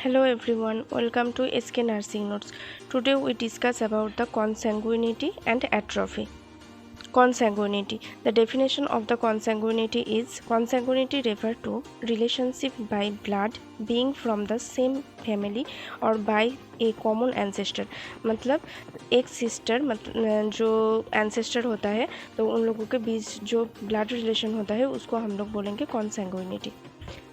Hello everyone, welcome to SK Nursing Notes. Today we discuss about the consanguinity and atrophy. Consanguinity. The definition of the consanguinity is consanguinity refers to relationship by blood being from the same family or by a common ancestor. मतलब एक sister जो ancestor होता है तो उन लोगों के बीच जो ब्लड रिलेशन होता है उसको हम लोग बोलेंगे consanguinity.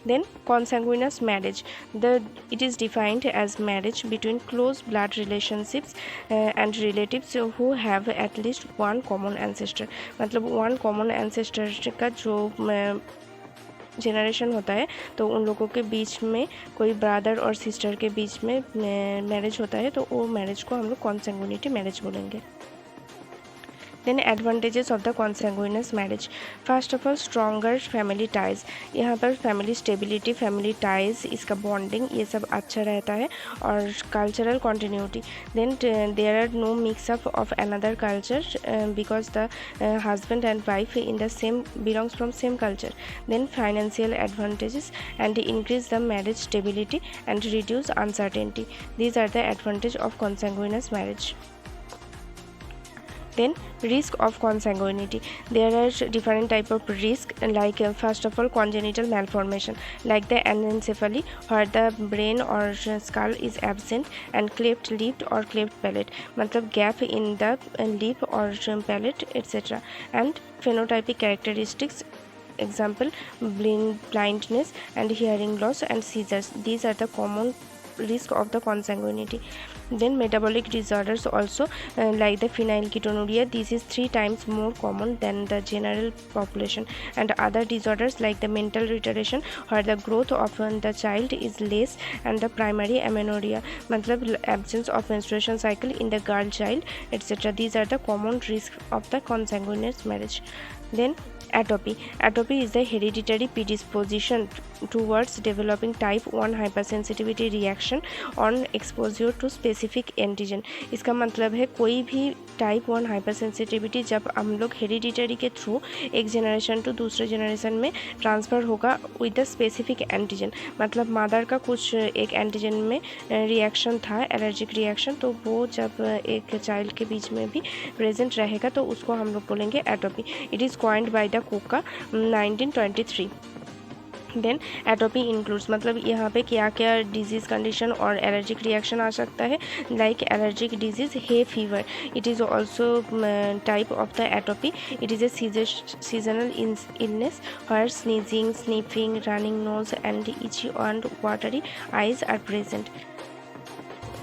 Then consanguineous marriage. It is defined as marriage between close blood relationships and relatives who have at least one common ancestor. मतलब one common ancestor का जो जनरेशन होता है तो उन लोगों के बीच में कोई ब्रदर और सिस्टर के बीच में मैरिज होता है तो वो मैरिज को हम लोग consanguinity मैरिज बोलेंगे. Then advantages of the consanguineous marriage. First of all, stronger family ties. यहाँ पर family stability, family ties, इसका bonding ये सब अच्छा रहता है और cultural continuity. Then there are no mix up of another culture because the husband and wife in the same belongs from same culture. Then financial advantages and increase the marriage stability and reduce uncertainty. These are the advantage of consanguineous marriage. Then risk of consanguinity. There are different type of risk like first of all congenital malformation like the anencephaly where the brain or skull is absent and cleft lip or cleft palate मतलब gap in the lip or palate etc. And phenotypic characteristics example blindness and hearing loss and seizures. These are the common risk of the consanguinity. Then metabolic disorders also like the phenylketonuria. This is 3 times more common than the general population. And other disorders like the mental retardation where the growth of the child is less and the primary amenorrhea मतलब absence of menstruation cycle in the girl child etc. These are the common risks of the consanguineous marriage. Then atopy. Atopy is the hereditary predisposition towards developing type 1 hypersensitivity reaction on exposure to specific antigen. इसका मतलब है कोई भी type 1 hypersensitivity जब हम लोग hereditary के through एक जनरेशन टू दूसरे जनरेशन में ट्रांसफ़र होगा विद द स्पेसिफिक एंटीजन मतलब मदर का कुछ एक एंटीजन में रिएक्शन था एलर्जिक रिएक्शन तो वो जब एक चाइल्ड के बीच में भी प्रेजेंट रहेगा तो उसको हम लोग बोलेंगे atopy. It is coined by the Coca 1923. Then atopy includes मतलब यहाँ पे क्या क्या डिजीज़ कंडीशन और एलर्जिक रिएक्शन आ सकता है like allergic disease hay fever. It is also type of the atopy. It is a seasonal illness where sneezing, sniffing, running nose and itchy and watery eyes are present.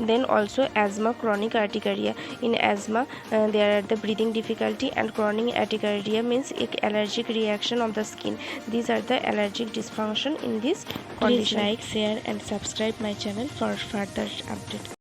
Then also asthma, chronic urticaria. In asthma there are the breathing difficulty and chronic urticaria means allergic reaction of the skin. These are the allergic dysfunction in this condition. Please like, share and subscribe my channel for further update.